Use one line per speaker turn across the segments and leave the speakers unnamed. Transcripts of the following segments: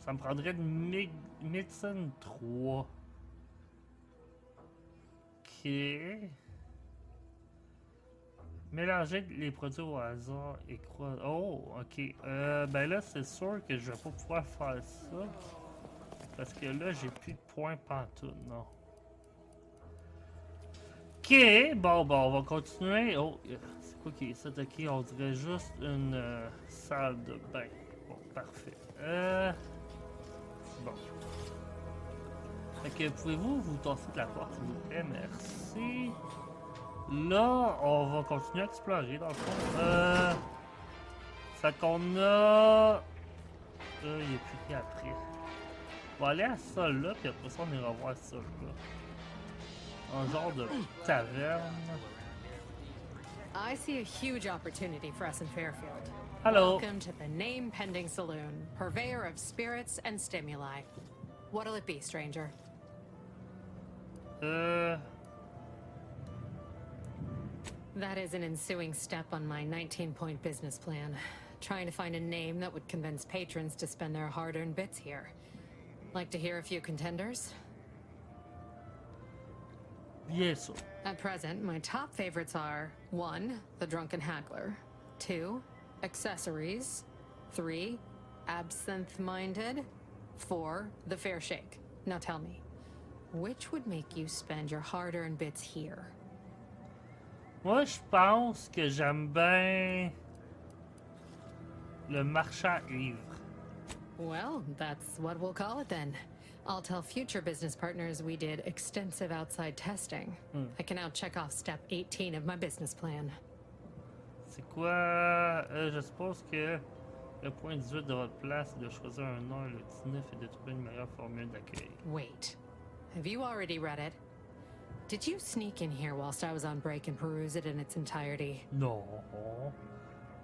Ça me prendrait de médecine 3. Ok. Mélanger les produits au hasard et croire. Oh, ok. Ben là, c'est sûr que je vais pas pouvoir faire ça. Parce que là, j'ai plus de points pantoute, non. Ok, bon, on va continuer. Oh, c'est quoi qui est ça? Ok, on dirait juste une salle de bain. Bon, parfait. Bon. Fait que pouvez-vous vous tasser de la porte, s'il vous plaît? Merci. Là, on va continuer à explorer, dans le fond. Fait qu'on a... il n'y a plus rien après. On va aller à ça là, puis après ça, on ira voir ça là. Un genre de taverne.
I see a huge opportunity for us in Fairfield.
Hello.
Welcome to the Name Pending Saloon, purveyor of spirits and stimuli. What'll it be, stranger? That is an ensuing step on my 19-point business plan. Trying to find a name that would convince patrons to spend their hard-earned bits here. Like to hear a few contenders?
Yes.
At present, my top favorites are 1. The Drunken Haggler, 2. Accessories, 3. Absinthe-Minded, 4. The Fair Shake. Now tell me, which would make you spend your hard-earned bits here?
Moi, je pense que j'aime bien le marchand ivre.
Well, that's what we'll call it then. I'll tell future business partners we did extensive outside testing. I can now check off step 18 of my business plan.
C'est quoi? Je suppose que le point 18 de votre place, c'est de choisir un nom, le 19 et de trouver une meilleure formule d'accueil.
Wait, have you already read it? Did you sneak in here whilst I was on break and peruse it in its entirety?
Non.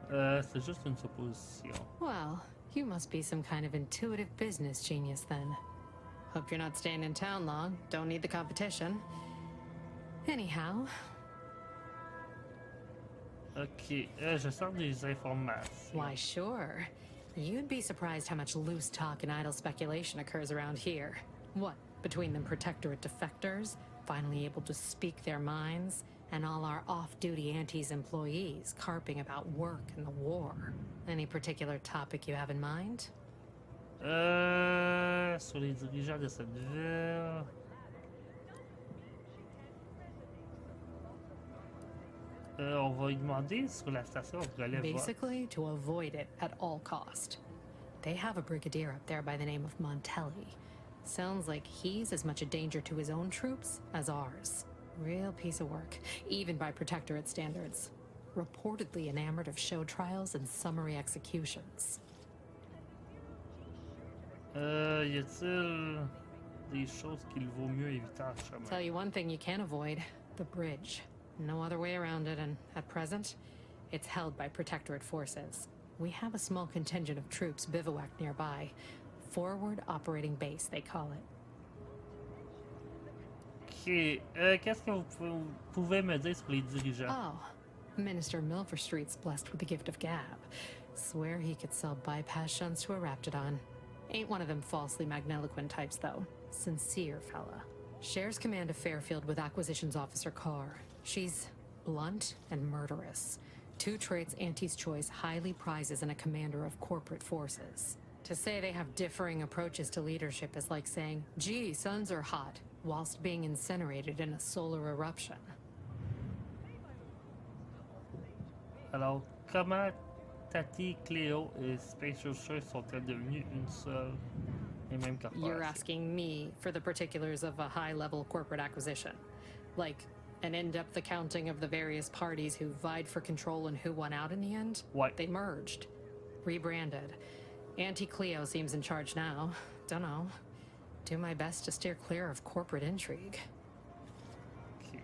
C'est juste une supposition.
Well, you must be some kind of intuitive business genius then. Hope you're not staying in town long. Don't need the competition. Anyhow.
Ok, je sors des informations.
Why, sure. You'd be surprised how much loose talk and idle speculation occurs around here. What, between them Protectorate defectors, finally able to speak their minds, and all our off-duty Antes employees carping about work and the war. Any particular topic you have in mind?
Sur les dirigeants de cette ville. On va lui demander sur la station pour aller voir.
Basically, to avoid it at all cost. They have a brigadier up there by the name of Montelli. Sounds like he's as much a danger to his own troops as ours. Real piece of work, even by Protectorate standards. Reportedly enamored of show trials and summary executions.
Y a-t-il des choses qu'il vaut mieux éviter en chemin?
Tell you one thing you can't avoid, the bridge. No other way around it, and at present, it's held by Protectorate forces. We have a small contingent of troops bivouacked nearby. Forward Operating Base, they call it.
Ok, qu'est-ce que vous pouvez me dire sur les dirigeants?
Oh, Minister Milverstreet's blessed with the gift of gab. Swear he could sell bypass shunts to a Raptidon. Ain't one of them falsely magniloquent types, though. Sincere fella. Shares command of Fairfield with Acquisitions Officer Carr. She's blunt and murderous. Two traits Auntie's Choice highly prizes in a commander of corporate forces. To say they have differing approaches to leadership is like saying, gee, suns are hot, whilst being incinerated in a solar eruption.
Alors, comment Tati, Cléo et Spatial Choice sont-elles devenues une seule et même corporation?
You're asking me for the particulars of a high-level corporate acquisition. Like, an in-depth accounting of the various parties who vied for control and who won out in the end?
What?
They merged. Rebranded. Auntie Cleo seems in charge now. Dunno. Do my best to steer clear of corporate intrigue.
Ok.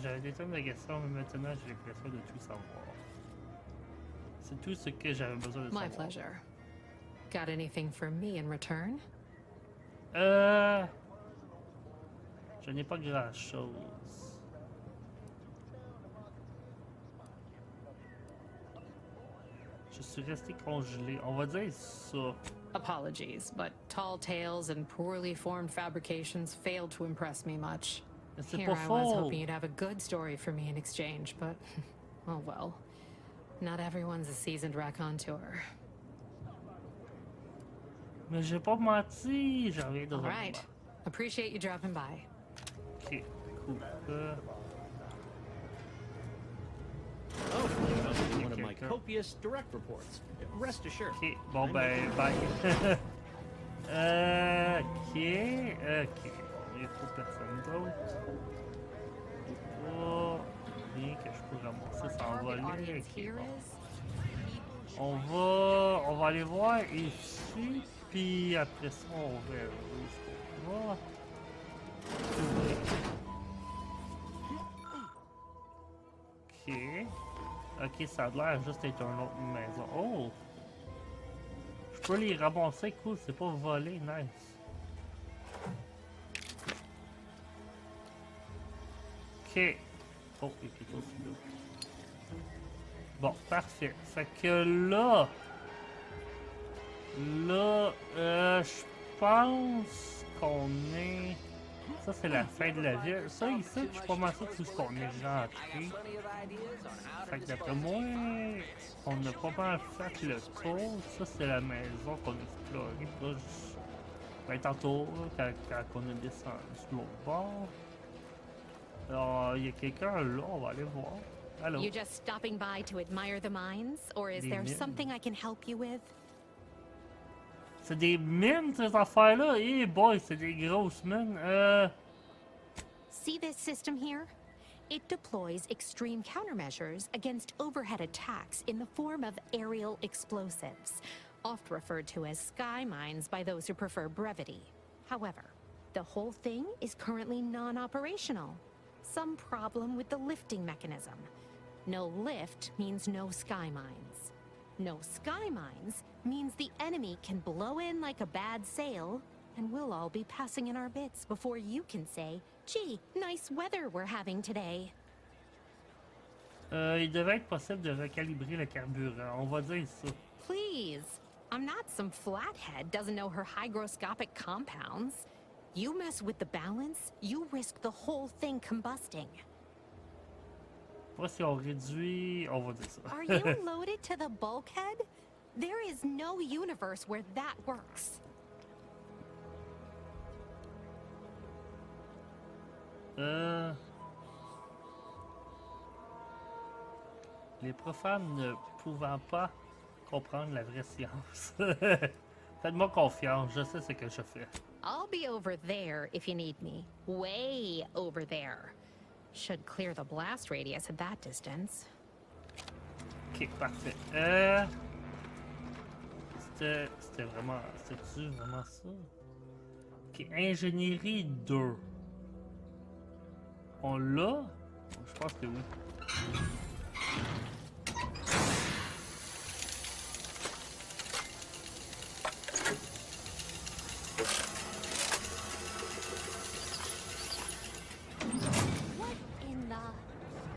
J'avais des tonnes de questions, mais maintenant j'ai l'impression de tout savoir. C'est tout ce que j'avais besoin de savoir.
My pleasure. Got anything for me in return?
Je n'ai pas grand-chose. Je suis resté congelé. On va dire ça.
Apologies, but tall tales and poorly formed fabrications failed to impress me much.
Mais c'est
Here
pas
I was
faux.
hoping you'd have a good story for me in exchange, but oh well. Not everyone's a seasoned raconteur.
Mais j'ai pas menti. J'en reviens dans
All
un
right.
moment.
Appreciate you dropping by.
Ok, cool.
Oh, one of my
quelqu'un.
copious direct reports. Rest assured.
Ok, bon ben, bye. Ok, ok. Bon, il n'y a pas personne d'autre. Il n'y a pas rien que je peux ramasser sans
Target
voler.
audience
Ok,
here
bon.
is
On va aller voir ici, puis après ça, on verra où est-ce qu'on va. Ok. Ok, ça a l'air juste être une autre maison. Oh! Je peux les ramasser, cool, c'est pas volé, nice. Ok. Oh, il y a quelque chose là. Bon, parfait. Fait que là... je pense qu'on est... Ça, c'est la fin de la ville. Ça, ici, je suis pas mal sûr tout ce qu'on est rentré. Fait que d'après moi, on a pas mal fait le tour. Ça, c'est la maison qu'on a explorée. Là, ben, tantôt, quand on a descendu sur l'autre bord. Alors, il y a quelqu'un là, on va aller voir. Allô?
You just stopping by to admire the mines, or is
Des
there
mines.
something I can help you with?
C'est des mines, ces affaires-là? Eh boy, c'est des grosses mines.
See this system here? It deploys extreme countermeasures against overhead attacks in the form of aerial explosives, oft referred to as sky mines by those who prefer brevity. However, the whole thing is currently non-operational. Some problem with the lifting mechanism. No lift means no sky mines. No sky mines means the enemy can blow in like a bad sail, and we'll all be passing in our bits before you can say, gee, nice weather we're having today.
il devait être possible de recalibrer le carburant. On va dire ça.
Please, I'm not some flathead doesn't know her hygroscopic compounds. You mess with the balance, you risk the whole thing combusting.
Pas si on réduit, on va dire ça.
Are you loaded to the bulkhead? There is no universe where that works.
Les profanes ne pouvant pas comprendre la vraie science. Faites-moi confiance, je sais ce que je fais.
I'll be over there if you need me. Way over there. Should clear the blast radius at that distance.
Ok, parfait. C'était vraiment... C'était-tu vraiment ça? Ok, ingénierie 2. On l'a? Je pense que oui.
What in the...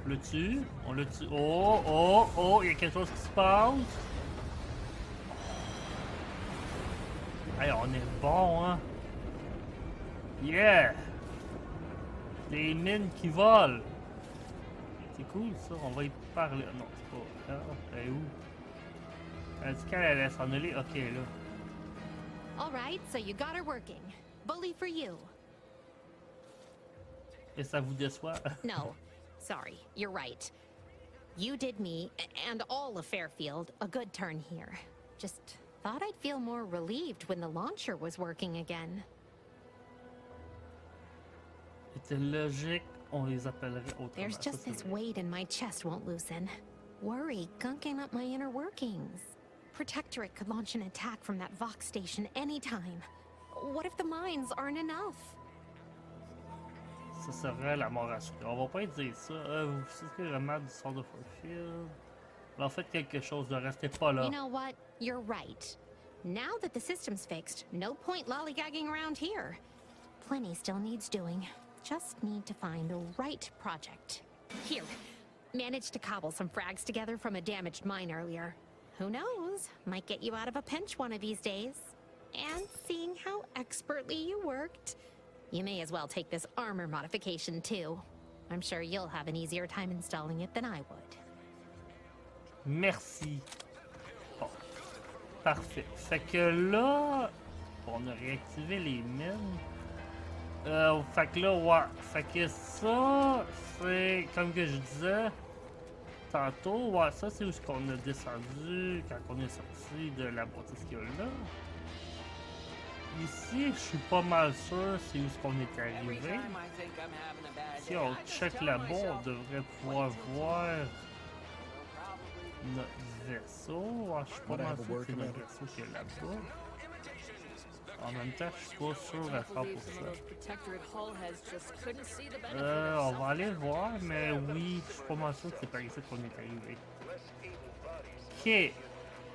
On le tue? On le tue? Oh, oh, oh, il y a quelque chose qui se passe. Hey, on est bon, hein? Yeah! Des mines qui volent! C'est cool, ça. On va y parler. Non, c'est pas... Ah, elle est où? Elle dit qu'elle allait s'en aller. Ok, là.
All right, so you got her working. Bully for you.
Et ça vous déçoit?
No, sorry, you're right. You did me, and all of Fairfield, a good turn here. Just thought I'd feel more relieved when the launcher was working again.
C'était logique, on les appellerait autrement.
There's
Ça,
just
c'est
this
vrai.
weight in my chest won't loosen. Worry gunking up my inner workings. Protectorate could launch an attack from that Vox station anytime. What if the mines aren't enough?
Ça serait la mort assurée. On va pas dire ça. Vous souhaitez vraiment du sort de Fairfield? Alors faites quelque chose, ne restez pas là.
You know what? You're right. Now that the system's fixed, no point lollygagging around here. Plenty still needs doing. Just need to find the right project. Here. Managed to cobble some frags together from a damaged mine earlier. Who knows? Might get you out of a pinch one of these days. And seeing how expertly you worked, you may as well take this armor modification too. I'm sure you'll have an easier time installing it than I would.
Merci. Bon. Parfait. Fait que là, on a réactivé les mines. Fait que là, ouais. Fait que ça, c'est comme que je disais tantôt. Ouais, ça, c'est où est-ce qu'on a descendu quand on est sorti de la bâtisse qu'il y a là. Ici, je suis pas mal sûr c'est où est-ce qu'on est arrivé. Si on check là-bas, on devrait pouvoir voir notre vaisseau. Ah, je suis pas mal sûr que c'est notre vaisseau qui est là-bas. En même temps, je suis pas sûr à 100%. On va aller voir, mais oui, je suis pas mal sûr que c'est par ici qu'on est arrivé. Ok.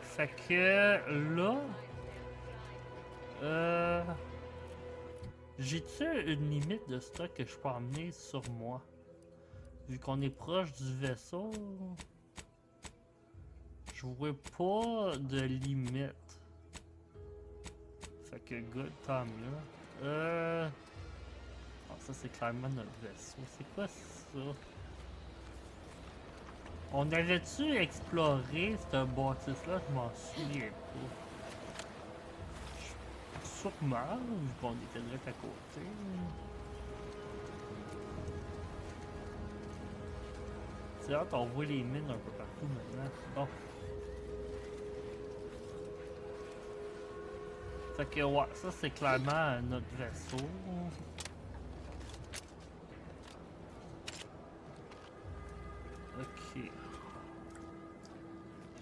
Fait que là... j'ai-tu une limite de stock que je peux emmener sur moi? Vu qu'on est proche du vaisseau, je vois pas de limite. Fait que good, tant mieux. Ah, ça c'est clairement notre vaisseau. C'est quoi ça? On avait-tu exploré cette bâtisse-là? Je m'en souviens pas. Sûrement, vu qu'on était direct à côté. C'est hâte, on voit les mines un peu partout maintenant. Bon. Fait que ouais, ça c'est clairement notre vaisseau. Ok.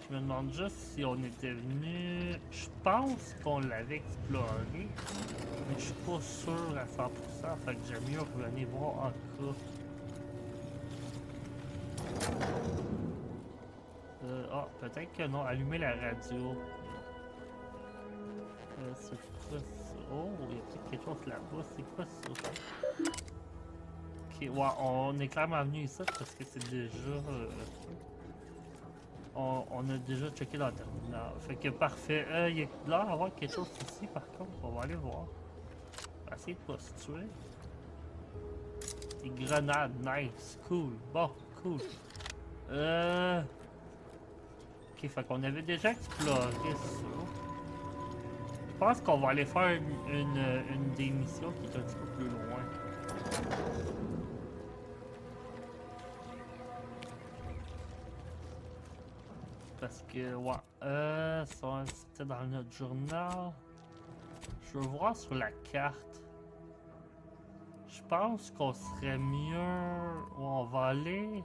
Je me demande juste si on était venu. Je pense qu'on l'avait exploré, mais je suis pas sûr à 100%. Fait que j'aime mieux revenir voir en cas. Ah, peut-être que non. Allumer la radio. C'est quoi ça? Oh, il y a peut-être quelque chose là-bas. C'est quoi ça? Ok, ouais, on est clairement venu ici parce que c'est déjà. On a déjà checké dans le terminal. Fait que parfait. Il y a l'air d'avoir quelque chose ici par contre. On va aller voir. On va essayer de pas se tuer. Des grenades, nice, cool. Bon, cool. Ok, fait qu'on avait déjà exploré ça. Je pense qu'on va aller faire une des missions qui est un petit peu plus loin. Parce que, ouais, ça c'était dans notre journal. Je veux voir sur la carte. Je pense qu'on serait mieux... on va aller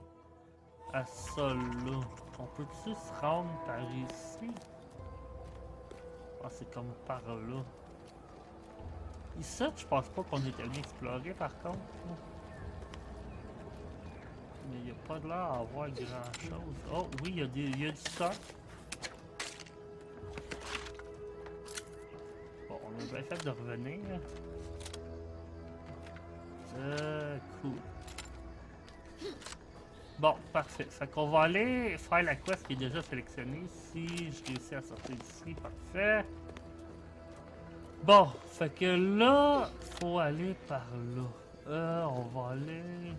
à ça là. On peut-tu se rendre par ici? Ah, c'est comme par là. Ici, je pense pas qu'on était venu explorer par contre. Mais il n'y a pas de l'air à avoir grand chose. Oh oui, il y a du stock. Bon, on a bien fait de revenir. Cool. Bon, parfait. Fait qu'on va aller faire la quest qui est déjà sélectionnée. Si je réussis à sortir d'ici, parfait. Bon, fait que là, faut aller par là. On va aller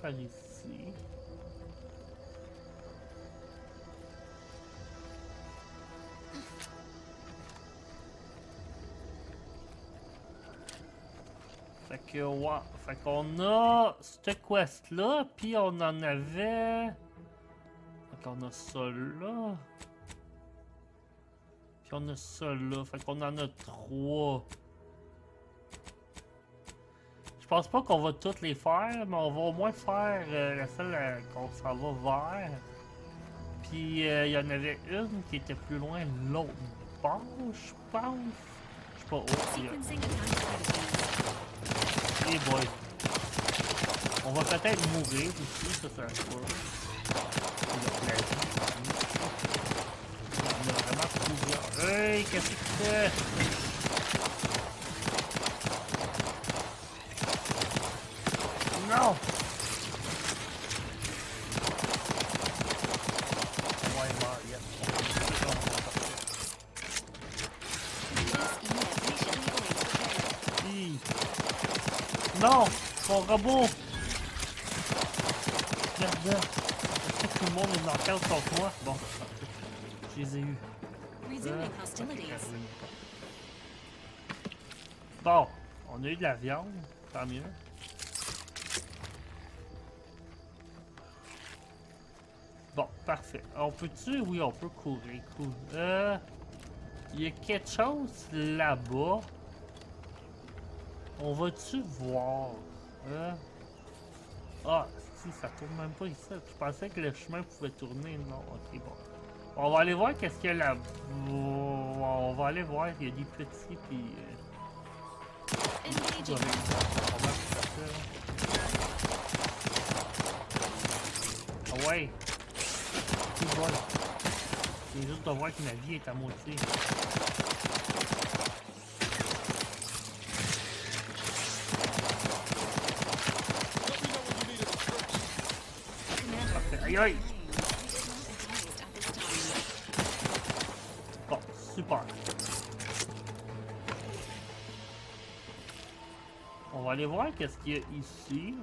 par ici. Fait que ouais, fait qu'on a cette quest là, puis on en avait. Fait qu'on a ça là. Puis on a ça là, fait qu'on en a 3. Je pense pas qu'on va toutes les faire, mais on va au moins faire la seule qu'on s'en va vers. Puis il y en avait une qui était plus loin de l'autre bord, je pense. Je sais pas où. Hey boy. On va peut-être mourir ici, ça c'est sûr. On a vraiment plusieurs. Hey, qu'est-ce que tu fais? Non! Non! Mon robot! Merde! Est-ce que tout le monde est knock-out contre moi? Bon, je les ai eus.
Resuming hostilities.
Bon, on a eu de la viande, tant mieux. Bon, parfait. On peut-tu? Oui, on peut courir. Cool. Il y a quelque chose là-bas. On va-tu voir? Ah, si, ça tourne même pas ici. Je pensais que le chemin pouvait tourner. Non, ok, bon. On va aller voir qu'est-ce qu'il y a là-bas. On va aller voir. Il y a des petits, puis...
Engaging.
Ah ouais! C'est bon. C'est juste de voir que ma vie est à moitié. Parfait. Aïe aïe! Bon, super. On va aller voir qu'est-ce qu'il y a ici.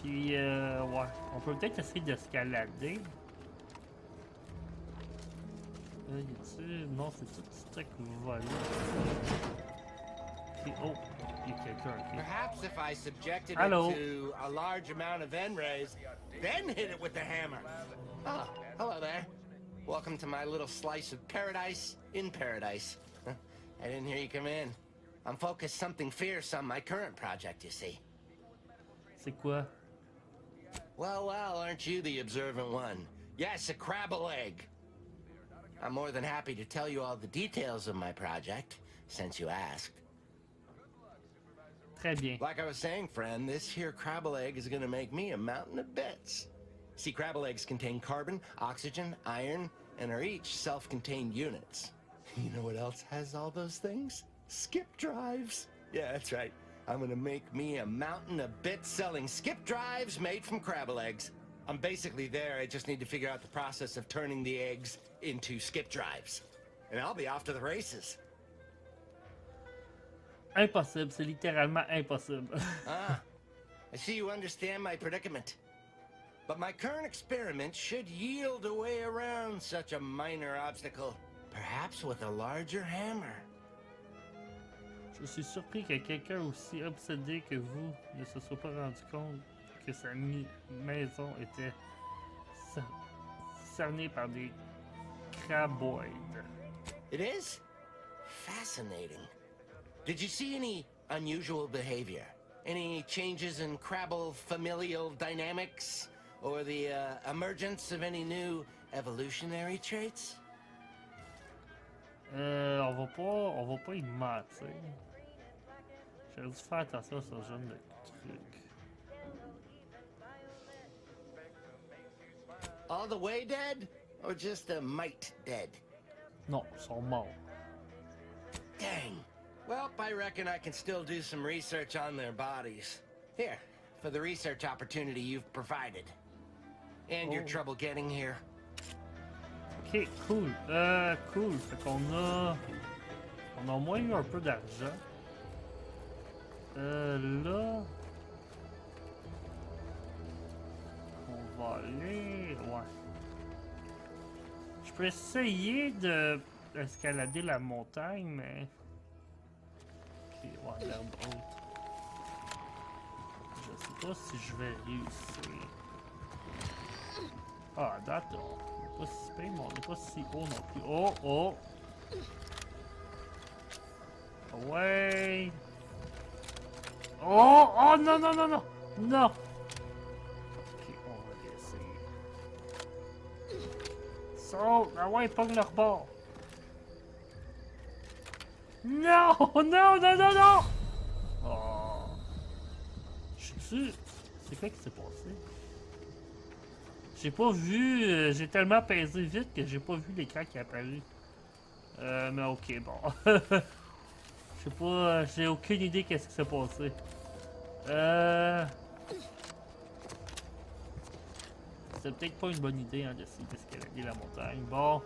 Puis, ouais, on peut peut-être essayer d'escalader. Y a-tu... Non, c'est tout ce truc volé. Ok, oh, il y a quelqu'un, ok.
Perhaps if I subjected
Hello.
it to a large amount of N-rays, then hit it with the hammer. Oh, hello there. Welcome to my little slice of paradise in paradise. Huh? I didn't hear you come in. I'm focused something fierce on my current project, you see.
C'est quoi?
Well, aren't you the observant one? Yes, a crabble egg. I'm more than happy to tell you all the details of my project, since you asked.
Très bien.
Like I was saying, friend, this here crabble egg is gonna make me a mountain of bits. See, crabble eggs contain carbon, oxygen, iron, and are each self-contained units. You know what else has all those things? Skip drives. Yeah, that's right. I'm gonna make me a mountain of bits selling skip drives made from crabble eggs. I'm basically there, I just need to figure out the process of turning the eggs into skip drives. And I'll be off to the races.
Impossible, c'est littéralement impossible.
Ah, I see you understand my predicament. But my current experiment should yield a way around such a minor obstacle. Perhaps with a larger hammer.
Je suis surpris que quelqu'un aussi obsédé que vous ne se soit pas rendu compte que sa maison était cernée par des craboïdes.
It is? Fascinating. Did you see any unusual behavior? Any changes in Crabble familial dynamics? Or the emergence of any new evolutionary traits?
On va pas y mentir. J'aurais dû faire attention à ce genre de truc.
All the way dead? Or just a mite dead?
Non, ils sont morts.
Dang. Well, I reckon I can still do some research on their bodies. Here, for the research opportunity you've provided. And your
Oh.
trouble getting here.
Ok, cool. Cool. Fait qu'on a... On a au moins eu un peu d'argent. Là... On va aller... Ouais. Je peux essayer de... escalader la montagne, mais... Ok, ouais, l'herbe haute. Je sais pas si je vais réussir. Ah, date, on est pas si pire, mais on est pas si haut non plus. Oh, oh! Ouais! Oh! Oh, non, non, non, non! Non! Ok, on va essayer. Saute! Ah ouais, pogne leur bord! Non! Non, non, non, non! Oh! Je suis... C'est quoi qui s'est passé? J'ai pas vu... j'ai tellement pesé vite que j'ai pas vu l'écran qui est apparu. Mais ok, bon. Je sais pas... j'ai aucune idée qu'est-ce qui s'est passé. C'est peut-être pas une bonne idée hein, d'essayer d'escalader la montagne. Bon.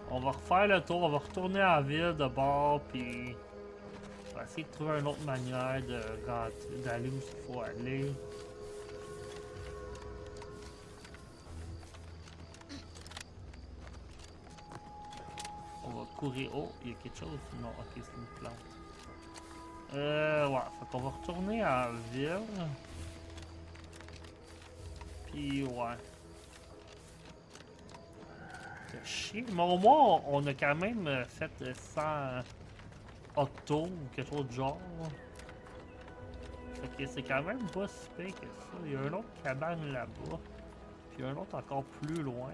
On va refaire le tour, on va retourner en ville de bord, puis... vais essayer de trouver une autre manière de d'aller où il faut aller. On va courir. Oh, il y a quelque chose? Non, ok, c'est une plante. Ouais, fait qu'on va retourner à la ville. Puis, ouais. C'est chier. Mais au moins, on a quand même fait 100 octos ou quelque chose de genre. Fait que c'est quand même pas si pire que ça. Il y a un autre cabane là-bas. Puis un autre encore plus loin.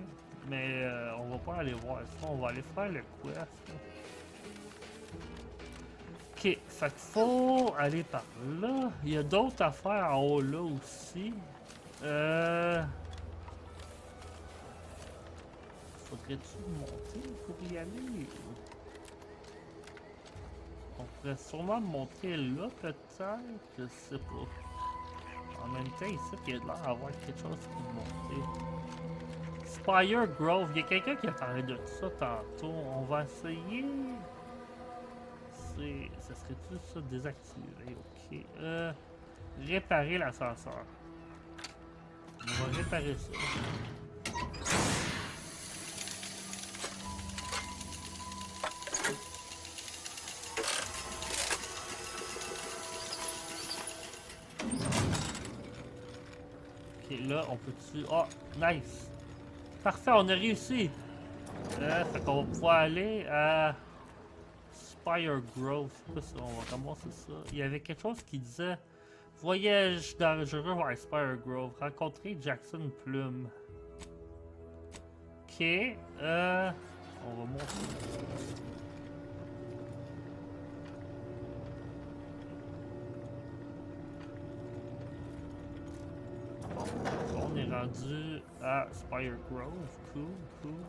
Mais on va pas aller voir ça. On va aller faire le quest. Ok, fait qu'il faut aller par là. Il y a d'autres affaires en haut là aussi. Faudrait-tu monter pour y aller? On pourrait sûrement monter là, peut-être? Je sais pas. En même temps, ici, il y a l'air d'avoir quelque chose qui monter. Spire Grove, il y a quelqu'un qui a parlé de ça tantôt. On va essayer. Ça serait-tu ça désactivé? Ok. Réparer l'ascenseur. On va réparer ça. Ok, là, on peut-tu... Oh, nice! Parfait, on a réussi! Fait qu'on va pouvoir aller à Spire Grove. C'est quoi ça? On va commencer ça. Il y avait quelque chose qui disait voyage dangereux vers Spire Grove. Rencontrer Jackson Plum. Ok. On va monter. On est rendu à Spire Grove. Cool, cool.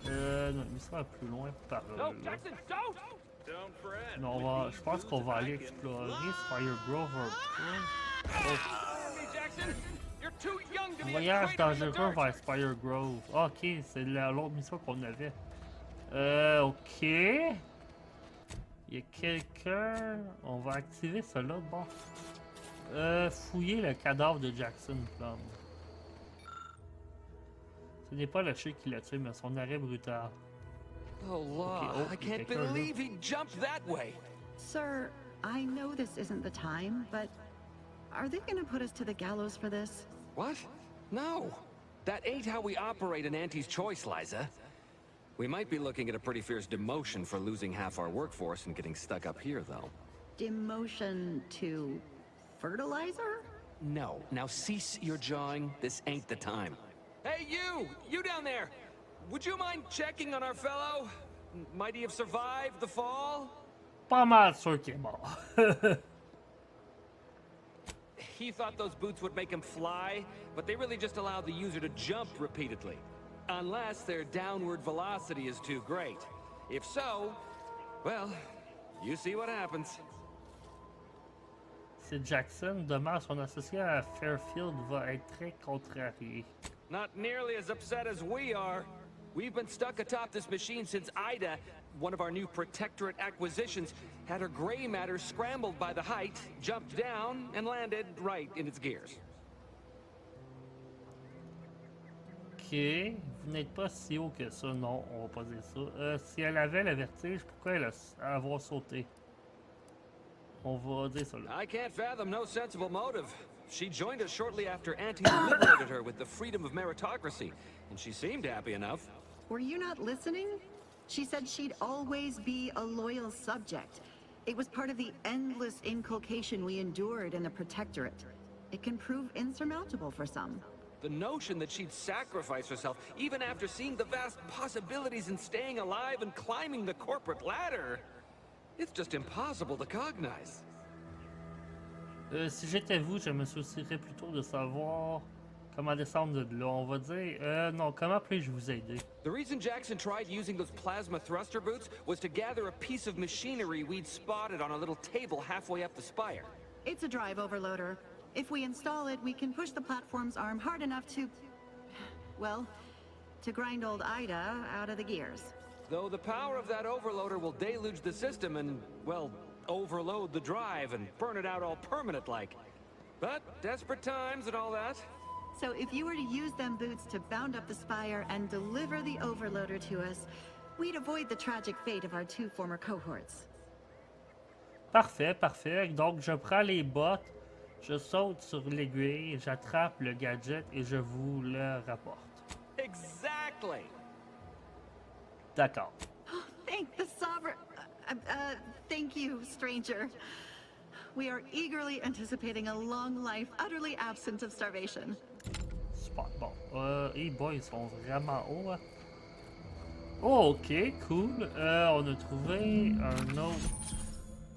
Notre mission est plus loin par là. Non, je pense qu'on va aller explorer Spire Grove un peu. Oh. Voyage dangereux vers Spire Grove. Ah, ok, c'est l'autre mission qu'on avait. Ok. Il y a quelqu'un. On va activer cela. Bon. Fouiller le cadavre de Jackson Plum. Ce n'est pas le chien qui l'a tué, mais son arrêt brutal.
Oh, law. I can't believe he jumped that way.
Sir, I know this isn't the time, but are they gonna put us to the gallows for this?
What? No. That ain't how we operate in Auntie's Choice, Liza. We might be looking at a pretty fierce demotion for losing half our workforce and getting stuck up here, though.
Demotion to fertilizer?
No. Now cease your jawing. This ain't the time. Hey, you! You down there! Would you mind checking on our fellow? Might he have survived the fall?
Pas mal sûr qu'il est mort.
He thought those boots would make him fly, but they really just allow the user to jump repeatedly. Unless their downward velocity is too great. If so, well, you see what happens.
C'est Jackson. Demain, son associé à Fairfield va être très contrarié.
Not nearly as upset as we are. We've been stuck atop this machine since Ida, one of our new Protectorate acquisitions, had her gray matter scrambled by the height, jumped down, and landed right in its gears.
Ok, vous n'êtes pas si haut que ça, non, on va pas dire ça. Si elle avait le vertige, pourquoi elle a avoir sauté? On va dire ça là.
I can't fathom no sensible motive. She joined us shortly after Auntie liberated her with the freedom of meritocracy, and she seemed happy enough.
Were you not listening? She said she'd always be a loyal subject. It was part of the endless inculcation we endured in the Protectorate. It can prove insurmountable for some.
The notion that she'd sacrifice herself, even after seeing the vast possibilities in staying alive and climbing the corporate ladder, it's just impossible to cognize.
Si j'étais vous, je me soucierais plutôt de savoir comment descendre de là. On va dire, non, comment puis-je vous aider?
The reason Jackson tried using those plasma thruster boots was to gather a piece of machinery we'd spotted on a little table halfway up the spire.
It's a drive overloader. If we install it, we can push the platform's arm hard enough to... well, to grind old Ida out of the gears.
though the power of that overloader will deluge the system and, well, overload the drive and burn it out all permanent like. But desperate times and all that.
So if you were to use them boots to bound up the spire and deliver the overloader to us, we'd avoid the tragic fate of our 2 former cohorts.
Parfait, parfait. Donc, je prends les bottes, je saute sur l'aiguille, j'attrape le gadget et je vous le rapporte.
Exactly.
D'accord.
Thank the Sovereign... thank you, stranger. We are eagerly anticipating a long life utterly absent of starvation.
Super. Bon. Hey boy, ils sont vraiment hauts, hein? Oh, ok, cool. On a trouvé un autre.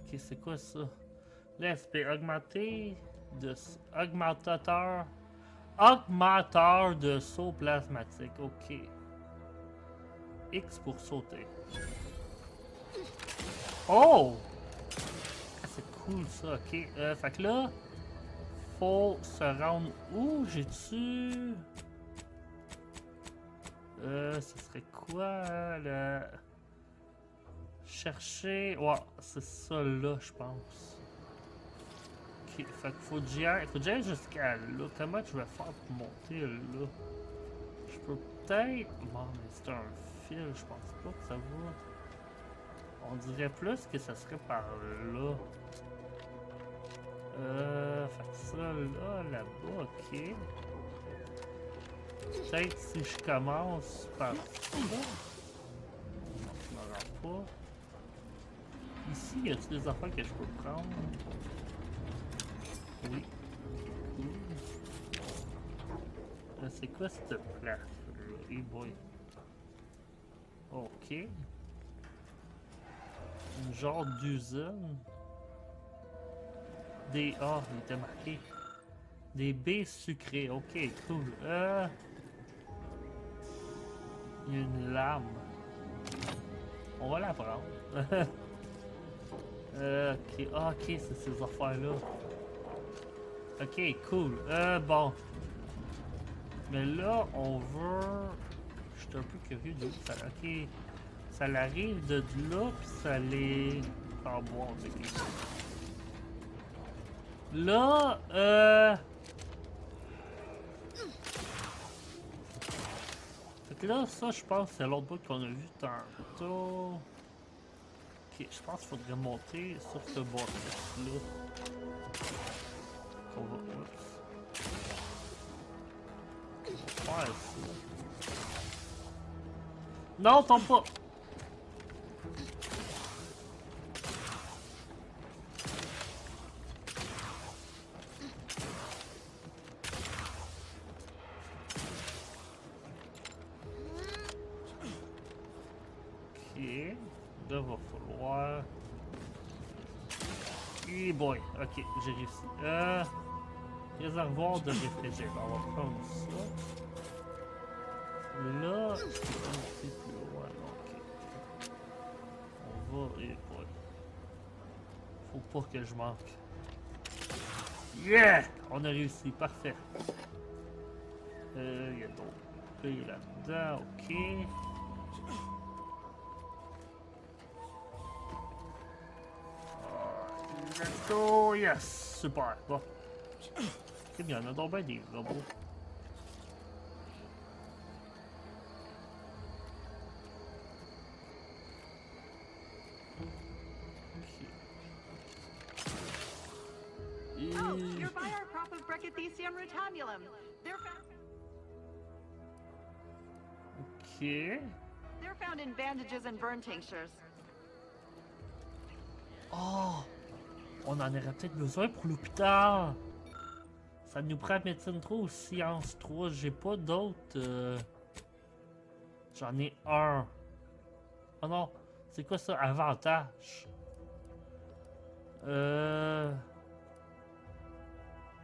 Ok, c'est quoi ça? L'SP augmenté de. Augmentateur. Augmenteur de saut plasmatique. Ok. X pour sauter. Oh! Ah, c'est cool ça, ok. Fait que là, faut se rendre où? J'ai-tu. Ce serait quoi le. Chercher. Ouais, c'est ça là, je pense. Ok, fait qu'il faut que j'y aille jusqu'à là. Comment je vais faire pour monter là? Je peux peut-être. Bon, mais c'est un fil, je pense pas que ça va. On dirait plus que ça serait par là. Fait que ça là, là-bas, ok. Peut-être si je commence par ça. Non, je me rends pas. Ici, y a-t-il des affaires que je peux prendre? Oui. C'est quoi cette place-là? Hey boy. Ok. Une genre d'usine. Des A, il était marqué. Des baies sucrées. Ok, cool. Il y a une lame. On va la prendre. Ok, ah, ok, c'est ces affaires-là. Ok, cool. Bon. Mais là, on veut. Je suis un peu curieux de ça. Ok. Ça l'arrive de là, puis ça les. En bois, ok. Là, Fait que là, ça, je pense, c'est l'autre bout qu'on a vu tantôt. Ok, je pense qu'il faudrait monter sur ce bord-là. On va. Oups. On va faire ça. Non, tombe pas! Là, va falloir. Et boy, ok, j'ai réussi. Réservoir de réfrigérateur. On va prendre ça. Là, c'est un petit plus loin. Ok. On va. Et boy. Faut pas que je manque. Yeah! On a réussi, parfait. Il y a d'autres pays là-dedans, ok. Let's go! Yes! Super! Bon. C'est bien, on a donc bien des robots.
Oh, you're by our crop of Brachythecium rotabulum. They're found in bandages and burn tinctures.
Oh! On en aurait peut-être besoin pour l'hôpital! Ça nous prend médecine 3 ou science 3. J'ai pas d'autres. J'en ai un. Oh non! C'est quoi ça? Avantage.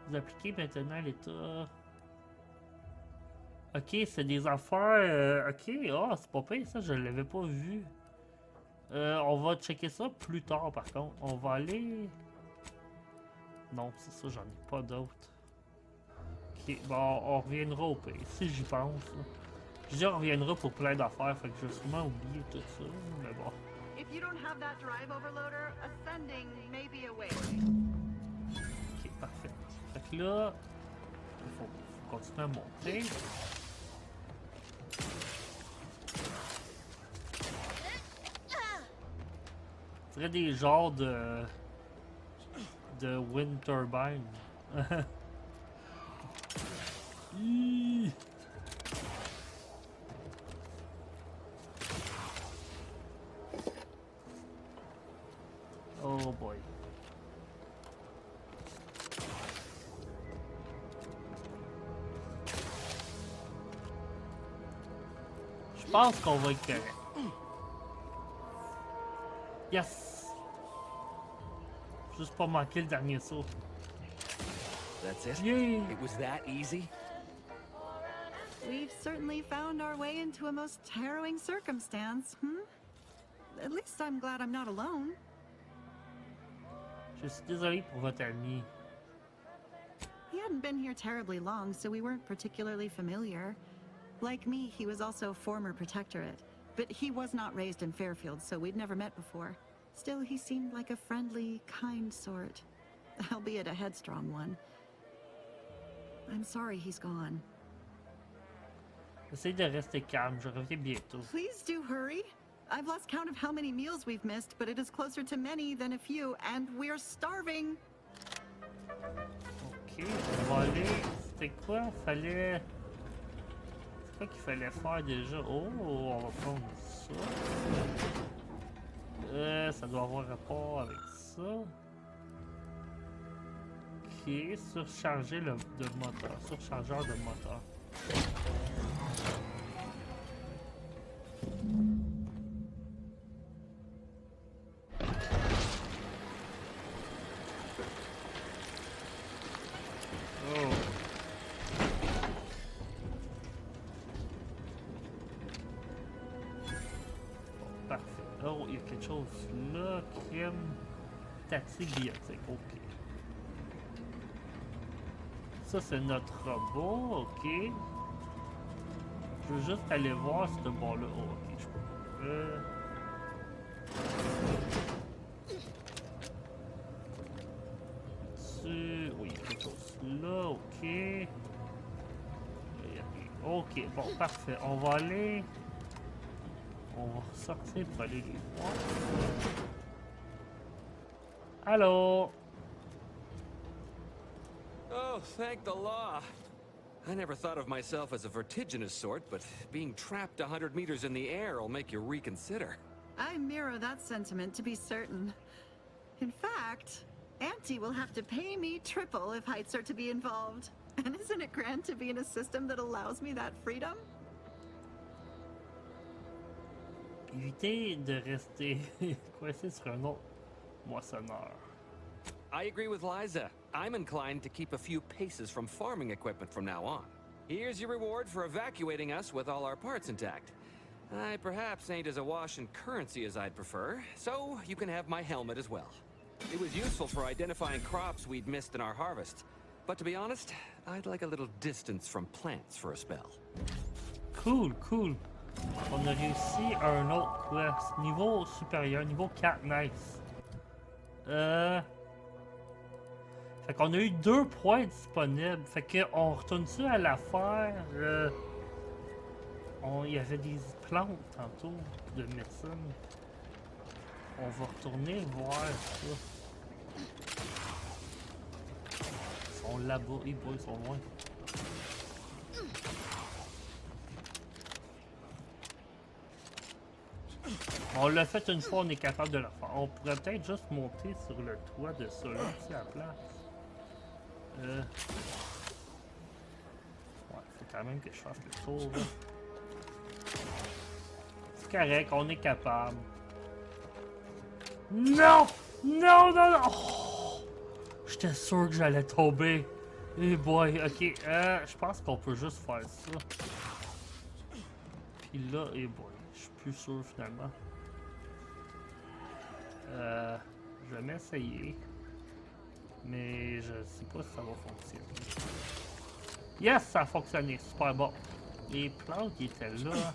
Vous appliquez maintenant l'état. Ok, c'est des affaires. Ok, oh, c'est pas pire ça, je l'avais pas vu. On va checker ça plus tard par contre. On va aller. Non, c'est ça, j'en ai pas d'autres. Ok, bon, on reviendra au pays si j'y pense. Là. Je reviendrai pour plein d'affaires, fait que je vais sûrement oublier tout ça, mais bon.
If you don't have that drive overloader, ascending may be a way.
Ok, parfait. Fait que là, il faut continuer à monter. Ce serait des genres de wind turbine. Hi. Oh boy. Je pense qu'on va être correct. Yes! Juste pas manquer le dernier saut.
That's it?
Yeah!
It was that easy?
We've certainly found our way into a most harrowing circumstance, At least I'm glad I'm not alone.
Je suis désolé pour votre ami.
He hadn't been here terribly long, so we weren't particularly familiar. Like me, he was also former Protectorate, but he was not raised in Fairfield, so we'd never met before. Still, he seemed like a friendly, kind sort, albeit a headstrong one. I'm sorry he's gone.
Essayez de rester calme, je reviens bientôt.
Please do hurry. I've lost count of how many meals we've missed, but it is closer to many than a few, and we're starving.
Ok, on va aller. C'était quoi? Fallait. C'est quoi qu'il fallait faire déjà? Oh, on va prendre ça. Ça doit avoir rapport avec ça. Ok, surcharger le moteur. Surchargeur de moteur. Oh. Parfait. Oh, il y a quelque chose là. Crème tactique biotique. Ok. Ça, c'est notre robot. Ok. Je veux juste aller voir ce bord-là. Oh, ok, je peux. Oui, il y a quelque chose là. Ok. Ok, bon, parfait. On va aller. On va sortir pour aller les voir. Allô?
Oh, thank the law. I never thought of myself as a vertiginous sort, but being trapped 100 meters in the air will make you reconsider.
I mirror that sentiment, to be certain. In fact, Auntie will have to pay me triple if heights are to be involved. And isn't it grand to be in a system that allows me that freedom?
Évitez de rester coincé sur un autre moissonneur.
I agree with Liza. I'm inclined to keep a few paces from farming equipment from now on. Here's your reward for evacuating us with all our parts intact. I perhaps ain't as awash in currency as I'd prefer, so you can have my helmet as well. It was useful for identifying crops we'd missed in our harvest. But to be honest, I'd like a little distance from plants for a spell.
Cool, cool. On a réussi un autre quest. Niveau supérieur, niveau 4, nice. Fait qu'on a eu 2 points disponibles. Fait qu'on retourne-tu à l'affaire? Il y avait des plantes tantôt de médecine. On va retourner voir ça. Ils sont là-bas. Ils sont loin. On l'a fait une fois, on est capable de le faire. On pourrait peut-être juste monter sur le toit de ça, là, ici à la place. Ouais, faut quand même que je fasse le tour, là. C'est correct, on est capable. Non! Non, non, non! Oh! J'étais sûr que j'allais tomber. Eh boy, ok. Je pense qu'on peut juste faire ça. Puis là, eh boy, je suis plus sûr finalement. Je vais m'essayer. Mais je sais pas si ça va fonctionner. Yes, ça a fonctionné. Super bon. Les plantes qui étaient là.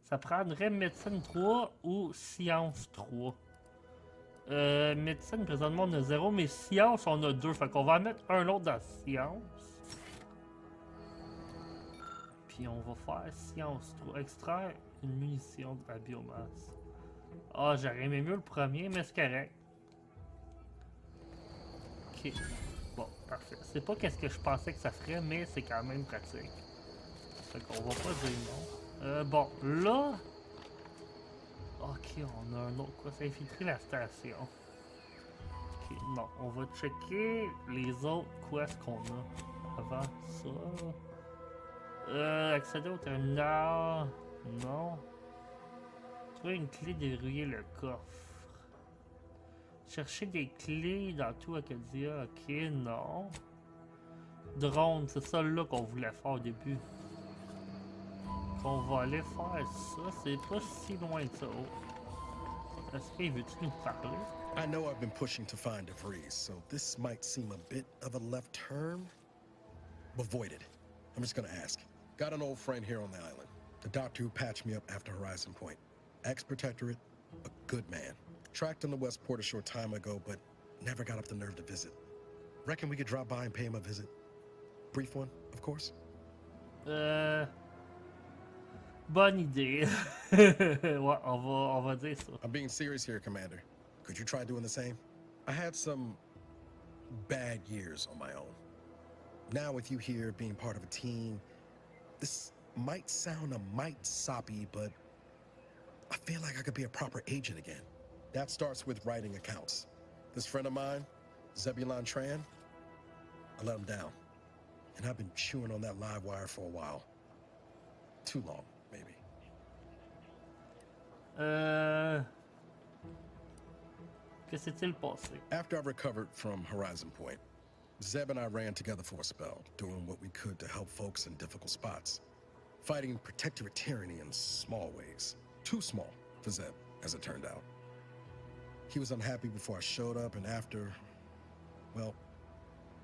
Ça prendrait médecine 3 ou science 3. Médecine, présentement, on a 0, mais science, on a 2. Fait qu'on va en mettre un autre dans science. Puis on va faire science 3. Extraire une munition de la biomasse. Ah, j'aurais aimé mieux le premier, mais c'est correct. Ok. Bon, parfait. C'est pas qu'est-ce que je pensais que ça ferait, mais c'est quand même pratique. Fait qu'on va pas dire non. Bon, là... Ok, on a un autre quoi, ça infiltrer la station. Ok, non, on va checker les autres quests qu'on a avant ça. Accéder au terminal. Non. Trouver une clé, déverrouiller le coffre. Chercher des clés dans tout Acadia. Ok, non. Drone, c'est ça là qu'on voulait faire au début. Qu'on va aller faire ça, c'est pas si loin de ça. Oh. Est-ce qu'il veut-tu nous parler?
I know I've been pushing to find DeVries, so this might seem a bit of a left turn. But void it. I'm just gonna ask. Got an old friend here on the island. The doctor who patched me up after Horizon Point. Ex-protectorate, a good man. Tracked in the Westport a short time ago, but never got up the nerve to visit. Reckon we could drop by and pay him a visit? Brief one, of course.
Bonne idée. Ouais, on va dire ça.
I'm being serious here, Commander. Could you try doing the same? I had some bad years on my own. Now with you here being part of a team, this might sound a mite soppy, but I feel like I could be a proper agent again. That starts with writing accounts. This friend of mine, Zebulon Tran, I let him down. And I've been chewing on that live wire for a while. Too long, maybe.
Que s'est-il passé?
After I recovered from Horizon Point, Zeb and I ran together for a spell, doing what we could to help folks in difficult spots. Fighting protectorate tyranny in small ways. Too small for Zeb, as it turned out. He was unhappy before I showed up, and after, well,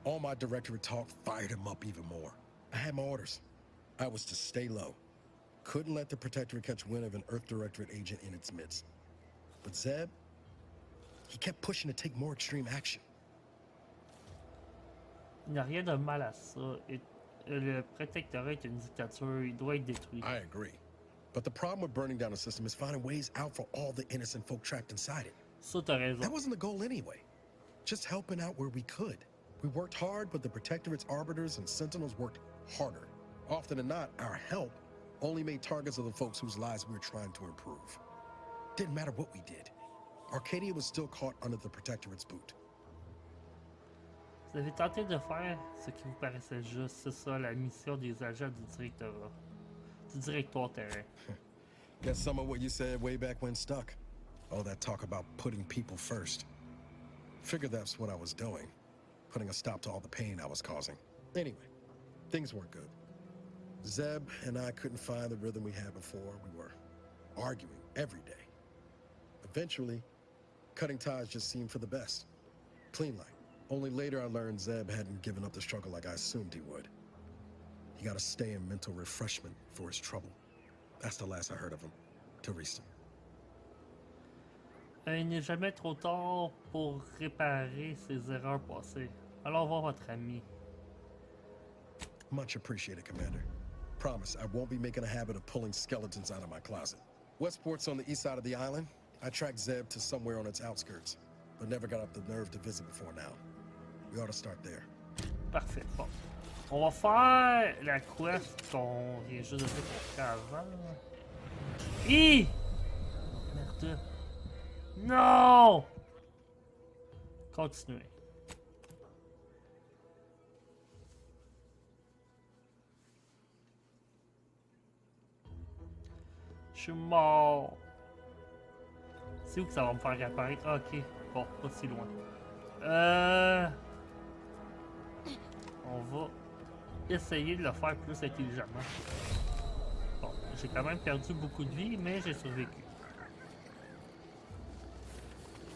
all my directorate talk fired him up even more. I had my orders. I was to stay low. Couldn't let the Protectorate catch wind of an Earth Directorate agent in its midst. But Zeb, he kept pushing to take more extreme action.
Il n'y a rien de mal à ça. Le protectorat est une dictature, il doit être détruit.
I agree. But the problem with burning down a system is finding ways out for all the innocent folk trapped inside it.
Ça, t'as raison.
That wasn't the goal anyway. Just helping out where we could. We worked hard, but the Protectorate's arbiters and sentinels worked harder. Often than not, our help only made targets of the folks whose lives we were trying to improve. Didn't matter what we did. Arcadia was still caught under the Protectorate's boot.
Vous avez tenté de faire ce qui vous paraissait juste, c'est ça, la mission des agents du directorat. Du directoire terrain.
Guess some of what you said way back when stuck. All that talk about putting people first. Figured that's what I was doing. Putting a stop to all the pain I was causing. Anyway, things weren't good. Zeb and I couldn't find the rhythm we had before. We were arguing every day. Eventually, cutting ties just seemed for the best. Clean line. Only later I learned Zeb hadn't given up the struggle like I assumed he would. He got to stay in mental refreshment for his trouble. That's the last I heard of him. Till recent.
Il n'est jamais trop tard pour réparer ses erreurs passées. Allons voir votre ami.
Much appreciated, Commander. Promise, I won't be making a habit of pulling skeletons out of my closet. Westport's on the east side of the island. I tracked Zeb to somewhere on its outskirts, but never got up the nerve to visit before now. We ought to start there.
Parfait. Bon. On va faire la quest qu'on vient juste de dire qu'on ferait avant. Hi! Merde. Non! Continuez. Je suis mort. C'est où que ça va me faire réapparaître? Ah, ok. Bon, pas si loin. On va essayer de le faire plus intelligemment. Bon, j'ai quand même perdu beaucoup de vie, mais j'ai survécu.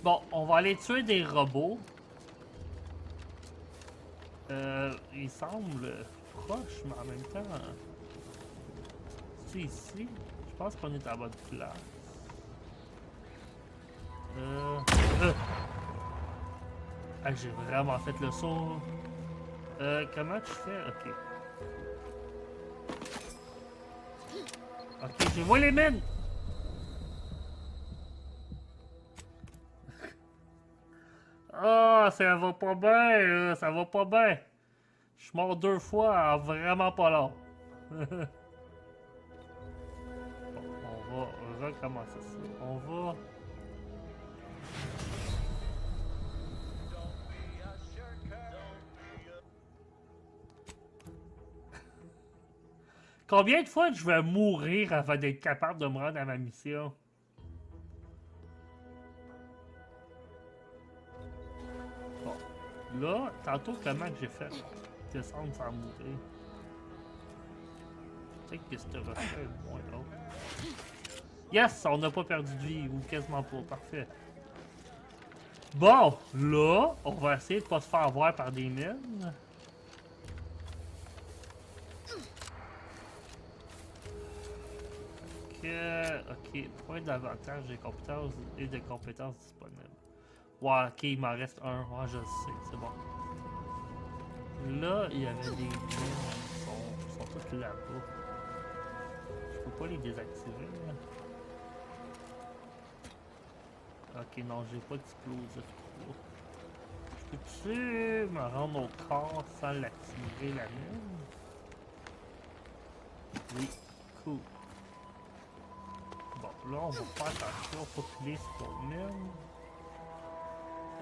Bon, on va aller tuer des robots. Ils semblent proches, mais en même temps... passer ici. Je pense qu'on est à la bonne place. Ah, j'ai vraiment fait le saut. Comment tu fais? Ok. Ok, je vois les mines! Ah, ça va pas bien, là, ça va pas bien. Je suis mort 2 fois en vraiment pas long. Bon, on va recommencer ça. On va... Combien de fois je vais mourir avant d'être capable de me rendre à ma mission? Bon. Là, tantôt, comment que j'ai fait descendre sans mourir? Peut-être que c'était refait moins l'autre. Yes! On n'a pas perdu de vie, ou quasiment pas. Parfait. Bon, là, on va essayer de pas se faire avoir par des mines. Ok, point d'avantage des compétences et de compétences disponibles. Ouais, ok, il m'en reste un. Ouais, je le sais, c'est bon. Là, il y avait des mines, ils sont toutes là-bas. Je peux pas les désactiver, là. Ok, non, j'ai pas d'explosif. Peux-tu me rendre au corps sans l'activer, la mine? Oui, cool. Bon, là, on va faire attention, populer sur notre mine.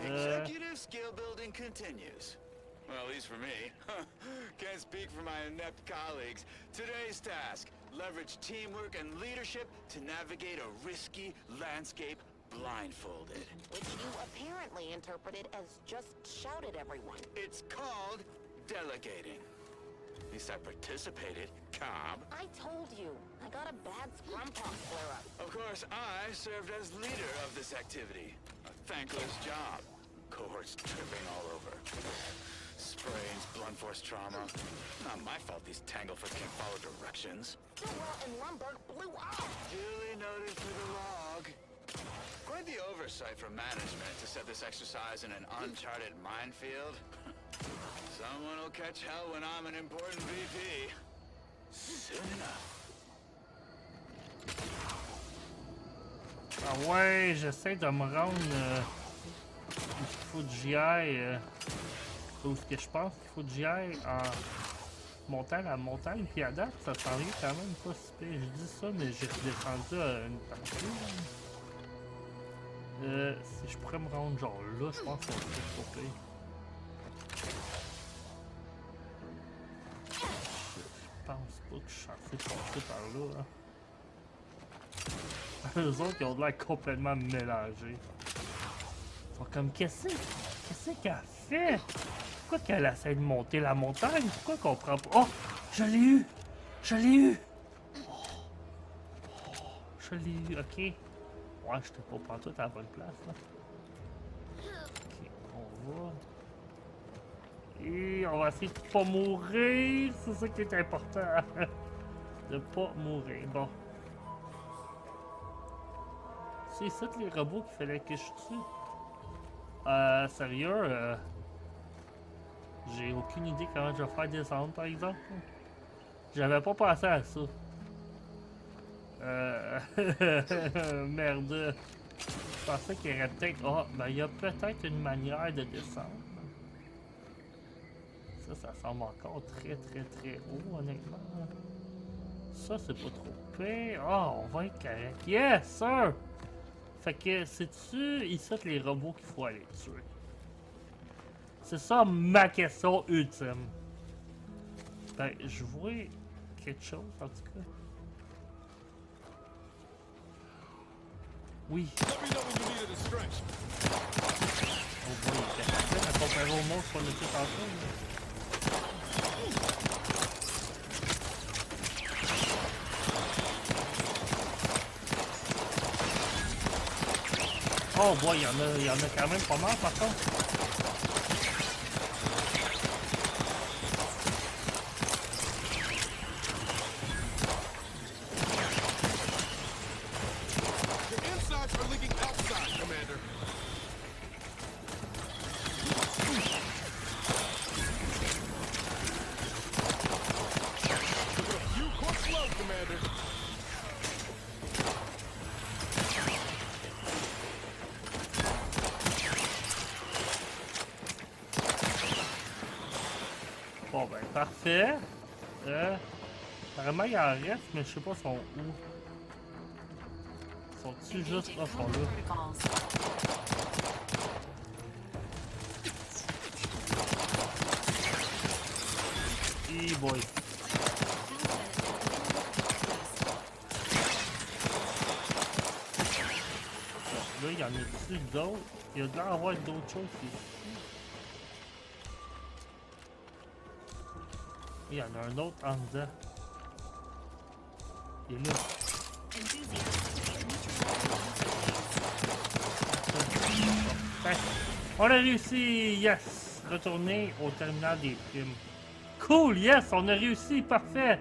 Executive skill building continues. Well, at least for me. Can't speak for my inept colleagues. Today's task, leverage teamwork and leadership to navigate a risky landscape blindfolded.
Which you apparently interpreted as just shout at everyone.
It's called delegating. At least I participated, Cobb.
I told you. I got a bad scrum pop flare-up.
Of course, I served as leader of this activity. A thankless job. Cohorts tripping all over. Sprains, blunt force trauma. Not my fault these Tanglefoots can't follow directions.
Stillwell and Lumberg blew up!
Duly noted for the log. Quite the oversight from management to set this exercise in an uncharted minefield. Someone will catch hell when I'm an important VP. Soon enough.
Ah ouais, j'essaie de me rendre où il faut que j'y aille. Où ce que je pense qu'il faut que j'y aille en montant la montagne. Puis à date, ça s'en vient quand même pas si pire. Je dis ça, mais j'ai redescendu à une partie. Si je pourrais me rendre genre là, je pense qu'on serait trop pire. Je pense pas que je suis censé passer par là. Hein. Eux autres, ils ont l'air complètement mélangés. Ils sont comme, qu'est-ce qu'elle fait? Pourquoi qu'elle essaie de monter la montagne? Pourquoi qu'on prend pas... Oh! Je l'ai eu! Je l'ai eu! Je l'ai eu, ok. Ouais, j'étais pas pantoute à la bonne place, là. Ok, on va... Et on va essayer de pas mourir! C'est ça qui est important! De pas mourir, bon. C'est ça les robots qu'il fallait que je tue? Sérieux, j'ai aucune idée comment je vais faire descendre, par exemple. J'avais pas pensé à ça. Merde. Je pensais qu'il y aurait peut-être... Ah, ben il y a peut-être une manière de descendre. Ça semble encore très haut, honnêtement. Ça, c'est pas trop pire. Ah, on va être correct. Yes, sir! Fait que, c'est-tu ici les robots qu'il faut aller tuer? C'est ça ma question ultime. Ben, je vois quelque chose, en tout cas. Oui. Oh boy, il était parfait à comparer au monstre qu'on a tout tantôt. Oh boy, il y en a quand même pas mal par contre. Parfait. Apparemment, il en reste, mais je sais pas sont où. Sont-ils juste là, sont là? Hey boy. Là, il y en a-tu d'autres? Il y a de l'air d'avoir d'autres choses ici. Il y en a un autre en dedans. Il est là. Ouais. On a réussi! Yes! Retourner au terminal des primes. Cool! Yes! On a réussi! Parfait!